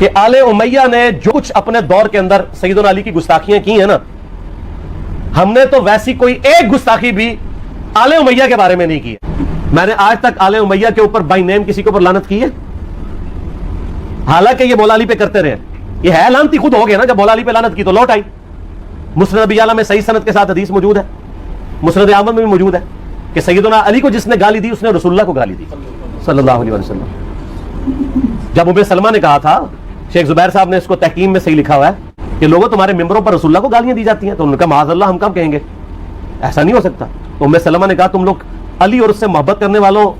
کہ آل امیہ نے جو کچھ اپنے دور کے اندر سیدنا علی کی گستاخیاں کی ہیں نا، ہم نے تو ویسی کوئی ایک گستاخی بھی آل امیہ کے بارے میں نہیں کی ہے۔ میں نے آج تک آل امیہ کے اوپر بائی نیم کسی کے اوپر لعنت کی ہے؟ حالانکہ یہ مولا علی پہ کرتے رہے، یہ ہے لعنتی خود ہو گیا نا، جب مولا علی پہ لعنت کی تو لوٹ آئی۔ مسند ابی اعلیٰ میں صحیح سند کے ساتھ حدیث موجود ہے، مسند احمد میں بھی موجود ہے کہ سیدنا علی کو جس نے گالی دی اس نے رسول اللہ کو گالی دی صلی اللہ علیہ وسلم۔ جب ام سلمہ نے کہا تھا، شیخ زبیر صاحب نے اس کو تحکیم میں صحیح لکھا ہوا ہے کہ لوگوں تمہارے ممبروں پر رسول اللہ کو گالیاں دی جاتی ہیں، تو انہوں نے کہا معاذ اللہ ہم کب کہیں گے، ایسا نہیں ہو سکتا۔ تو ام سلمہ نے کہا تم لوگ علی اور اس سے محبت کرنے والوں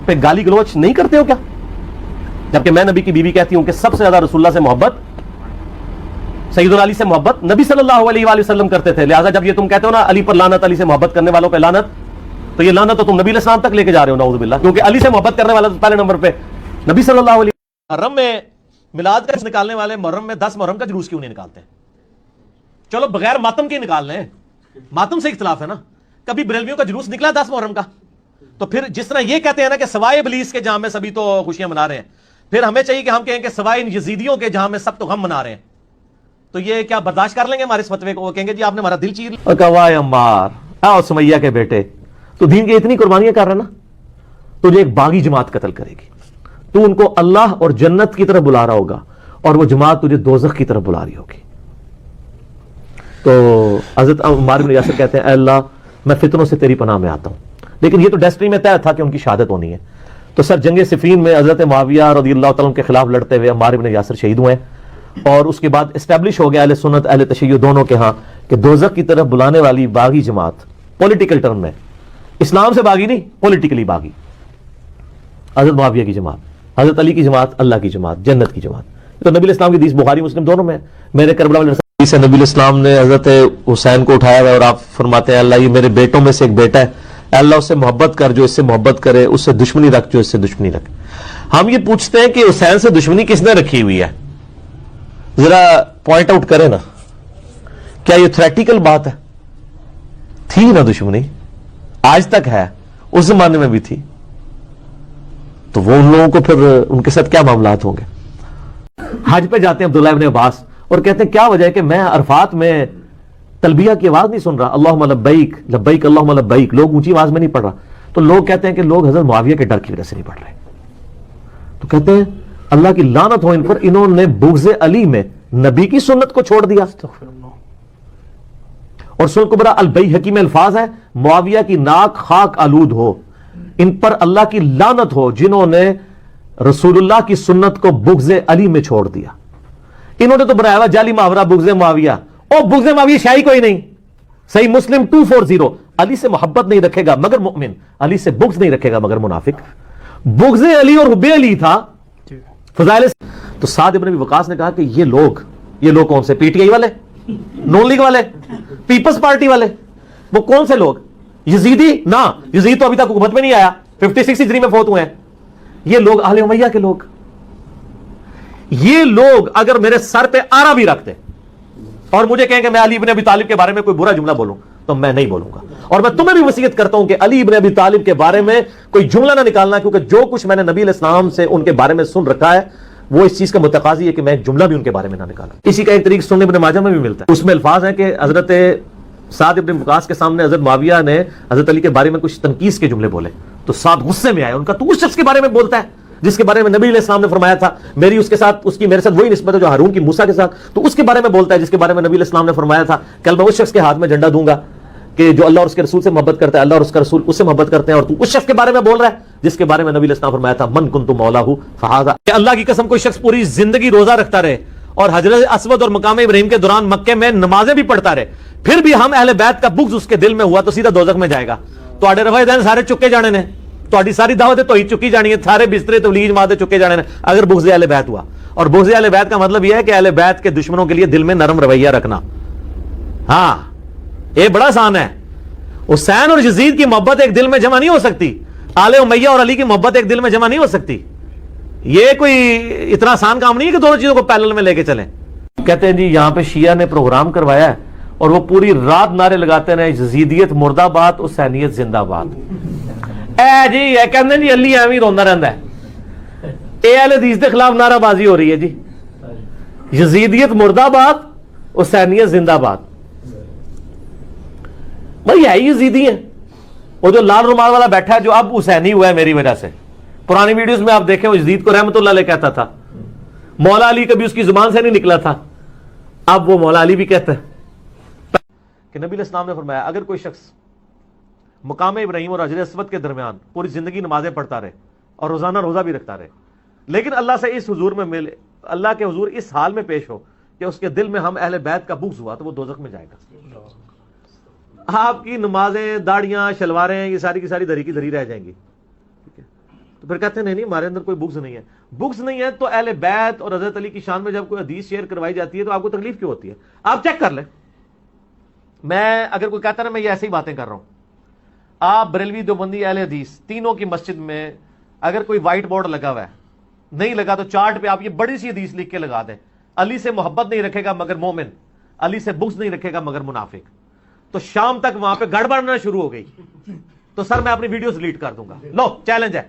پہ گالی گلوچ نہیں کرتے ہو کیا؟ جبکہ میں نبی کی بیوی کہتی ہوں کہ سب سے زیادہ رسول اللہ سے محبت، سیدنا علی سے محبت نبی صلی اللہ علیہ وآلہ وسلم کرتے تھے۔ لہٰذا جب یہ تم کہتے ہو نا علی پر لعنت، علی سے محبت کرنے والوں پہ لعنت، تو یہ لعنت تو تم نبی علیہ السلام تک لے کے جا رہے ہو نعوذ باللہ، کیونکہ علی سے محبت کرنے والا پہلے نمبر پہ نبی صلی اللہ علیہ وسلم۔ محرم میں میلاد کا نکالنے والے محرم میں 10 محرم کا جلوس کیوں نہیں نکالتے؟ چلو بغیر ماتم کے نکال لیں، ماتم سے اختلاف ہے نا، کبھی بریلویوں کا جلوس نکلا 10 محرم کا؟ تو پھر جس طرح یہ کہتے ہیں نا کہ سوائے ابلیس کے جہاں میں سبھی تو خوشیاں منا رہے ہیں، پھر ہمیں چاہیے کہ ہم کہیں کہ سوائے ان یزیدیوں کے جہاں میں سب تو غم منا رہے ہیں، تو یہ کیا برداشت کر لیں گے ہمارے اس فتوے کو؟ وہ کہیں گے جی آپ نے ہمارا دل چیر لیا۔ کہا واہ عمار، آؤ سمیہ کے بیٹے، تو دین کی اتنی قربانیاں کر رہا نا، تجھے ایک باغی جماعت قتل کرے گی، تو ان کو اللہ اور جنت کی طرف بلا رہا ہوگا اور وہ جماعت تجھے دوزخ کی طرف بلا رہی ہوگی۔ تو حضرت عمار بن یاسر کہتے ہیں اے اللہ میں فتنوں سے تیری پناہ میں آتا ہوں، لیکن یہ تو ڈیسٹری میں طے تھا کہ ان کی شہادت ہونی ہے۔ تو سر جنگ صفین میں حضرت معاویہ رضی اللہ تعالیٰ کے خلاف لڑتے ہوئے عمار بن یاسر شہید ہوئے، اور اس کے بعد اسٹیبلش ہو گیا اہل سنت اہل تشیع دونوں کے ہاں کہ دوزخ کی طرف بلانے والی باغی جماعت، پولیٹیکل ٹرم میں، اسلام سے باغی نہیں، پولیٹیکلی باغی، حضرت معاویہ کی جماعت، حضرت علی کی جماعت، اللہ کی جماعت، جنت کی جماعت۔ تو نبی الاسلام کی حدیث بخاری مسلم دونوں میں، میرے کربلا میں سے نبی الاسلام نے حضرت حسین کو اٹھایا ہوا اور آپ فرماتے ہیں اللہ یہ میرے بیٹوں میں سے ایک بیٹا ہے، اللہ اس سے محبت کر جو اس سے محبت کرے، اس سے دشمنی رکھ جو اس سے دشمنی رکھ۔ ہم یہ پوچھتے ہیں کہ حسین سے دشمنی کس نے رکھی ہوئی ہے؟ ذرا پوائنٹ آؤٹ کریں نا، کیا یہ تھریٹیکل بات ہے؟ تھی نا دشمنی، آج تک ہے، اس زمانے میں بھی تھی، تو وہ ان لوگوں کو پھر ان کے ساتھ کیا معاملات ہوں گے؟ حج پہ جاتے ہیں عبداللہ ابن عباس اور کہتے ہیں کیا وجہ ہے کہ میں عرفات میں تلبیہ کی آواز نہیں سن رہا، اللہم لبیک لبیک اللہم لبیک، لوگ اونچی آواز میں نہیں پڑھ رہا، تو لوگ کہتے ہیں کہ لوگ حضرت معاویہ کے ڈر کی وجہ سے نہیں پڑھ رہے، تو کہتے ہیں اللہ کی لعنت ہو ان پر، انہوں نے بغض علی میں نبی کی سنت کو چھوڑ دیا۔ اور سنن کبریٰ البیہقی میں الفاظ ہیں معاویہ کی ناک خاک آلود ہو، ان پر اللہ کی لعنت ہو جنہوں نے رسول اللہ کی سنت کو بغض علی میں چھوڑ دیا۔ انہوں نے تو بنایا ہوا جعلی محاورہ بغض معاویہ، او بغض معاویہ شاہی کوئی نہیں، صحیح مسلم 240، علی سے محبت نہیں رکھے گا مگر مؤمن، علی سے بغض نہیں رکھے گا مگر منافق۔ بغض علی اور حب علی تھا فضائل۔ تو سعد ابن ابی وقاص نے کہا کہ یہ لوگ کون سے؟ پی ٹی آئی والے، نون لیگ والے، پیپلز پارٹی والے، وہ کون سے لوگ؟ یزیدی؟ نہ، یزید تو ابھی تک حکومت میں نہیں آیا، 56 ہجری میں فوت ہوئے ہیں۔ یہ لوگ اہل امیہ کے لوگ، یہ لوگ اگر میرے سر پہ آرا بھی رکھتے اور مجھے کہیں کہ میں علی ابن ابی طالب کے بارے میں کوئی برا جملہ بولوں تو میں نہیں بولوں گا، اور میں تمہیں بھی وصیت کرتا ہوں کہ علی ابن ابی طالب کے بارے میں کوئی جملہ نہ نکالنا، کیونکہ جو کچھ میں نے نبی علیہ السلام سے ان کے بارے میں سن رکھا ہے وہ اس چیز کا متقاضی ہے کہ میں ایک جملہ بھی ان کے بارے میں نہ نکالا۔ اسی کا ایک طریق سنن ابن ماجہ میں بھی ملتا ہے، اس میں الفاظ ہیں کہ حضرت سعد ابن وقاص کے سامنے حضرت معاویہ نے حضرت علی کے بارے میں کچھ تنقیص کے جملے بولے تو سعد غصے میں آئے، ان کا تو اس شخص کے بارے میں بولتا ہے جس کے بارے میں نبی علیہ السلام نے فرمایا تھا میری اس کے ساتھ، اس کی میرے ساتھ وہی نسبت ہے جو ہارون کی موسیٰ کے ساتھ، تو اس کے بارے میں بولتا ہے جس کے بارے میں نبی علیہ السلام نے فرمایا تھا کل میں اس شخص کے ہاتھ میں جھنڈا دوں گا کہ جو اللہ اور اس کے رسول سے محبت کرتا ہے، اللہ اور اس کا رسول اس سے محبت کرتے ہیں، اور تو اس شخص کے بارے میں بول رہا ہے جس کے بارے میں نبی علیہ السلام نے فرمایا تھا من کنت مولاہ فہذا۔ کہ اللہ کی قسم کوئی شخص پوری زندگی روزہ رکھتا رہے اور حجر اسود اور مقام ابراہیم کے دوران مکے میں نمازیں بھی پڑھتا رہے، پھر بھی ہم اہل بیت کا بغض اس کے دل میں ہوا تو سیدھا دوزخ میں جائے گا۔ تو آڑے رفع دین سارے چکے جانے نے، تو ساری دعوتیں توحید چکی جانی ہے، سارے بسترے تبلیغ جماعتیں چکے جانے نے اگر بغض اہل بیت ہوا۔ اور بغض اہل بیت کا مطلب یہ ہے کہ اہل بیت کے دشمنوں کے لیے دل میں نرم رویہ رکھنا۔ ہاں یہ بڑا آسان ہے، حسین اور یزید کی محبت ایک دل میں جمع نہیں ہو سکتی، آل امیہ اور علی کی محبت ایک دل میں جمع نہیں ہو سکتی، یہ کوئی اتنا آسان کام نہیں ہے کہ دونوں چیزوں کو پیرلل میں لے کے چلیں۔ کہتے ہیں جی یہاں پہ شیعہ نے پروگرام کروایا ہے اور وہ پوری رات نعرے لگاتے رہے یزیدیت مردہ آباد، حسینیت زندہ باد۔ اے جی یہ کہتے ہیں جی علی ایویں روندا رہندا ہے، اے اہل حدیث کے خلاف نعرہ بازی ہو رہی ہے جی، یزیدیت مرد آباد، حسینیت زندہ باد. بھائی ہے ہی یزیدی ہیں. وہ جو لال رومال والا بیٹھا ہے جو اب حسینی ہوا ہے میری وجہ سے، پرانی ویڈیوز میں آپ دیکھیں وہ یزید کو رحمت اللہ علیہ کہتا تھا. مولا علی کبھی اس کی زبان سے نہیں نکلا تھا، اب وہ مولا علی بھی کہتا ہے. کہ نبی علیہ السلام نے فرمایا اگر کوئی شخص مقام ابراہیم اور حجر اسود کے درمیان پوری زندگی نمازیں پڑھتا رہے اور روزانہ روزہ بھی رکھتا رہے، لیکن اللہ سے اس حضور میں ملے، اللہ کے حضور اس حال میں پیش ہو کہ اس کے دل میں ہم اہل بیت کا بغض ہوا، تو وہ دوزخ میں جائے گا. آپ کی نمازیں، داڑیاں، شلواریں، یہ ساری کی ساری دری کی دری رہ جائیں گی. ٹھیک ہے، تو پھر کہتے ہیں نہیں ہمارے اندر کوئی بغض نہیں ہے. بغض نہیں ہے تو اہل بیت اور حضرت علی کی شان میں جب کوئی حدیث شیئر کروائی جاتی ہے تو آپ کو تکلیف کیوں ہوتی ہے؟ آپ چیک کر لیں. میں اگر کوئی کہتا ہے نا میں یہ ایسی باتیں کر رہا ہوں، آپ بریلوی، دیوبندی، اہل حدیث تینوں کی مسجد میں اگر کوئی وائٹ بورڈ لگا ہوا ہے، نہیں لگا تو چارٹ پہ آپ یہ بڑی سی حدیث لکھ کے لگا دیں، علی سے محبت نہیں رکھے گا مگر مومن، علی سے بغض نہیں رکھے گا مگر منافق. تو شام تک وہاں پہ گڑبڑنا شروع ہو گئی تو سر میں اپنی ویڈیوز ڈیلیٹ کر دوں گا. لو چیلنج ہے.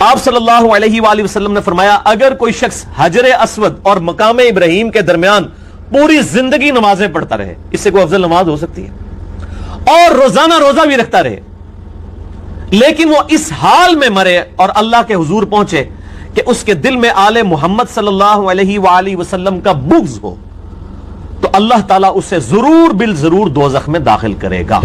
آپ صلی اللہ علیہ وآلہ وسلم نے فرمایا اگر کوئی شخص حجر اسود اور مقام ابراہیم کے درمیان پوری زندگی نمازیں پڑھتا رہے، اس سے کوئی افضل نماز ہو سکتی ہے، اور روزانہ روزہ بھی رکھتا رہے، لیکن وہ اس حال میں مرے اور اللہ کے حضور پہنچے کہ اس کے دل میں آل محمد صلی اللہ علیہ وآلہ وسلم کا بغض ہو، تو اللہ تعالیٰ اسے ضرور بالضرور دوزخ میں داخل کرے گا.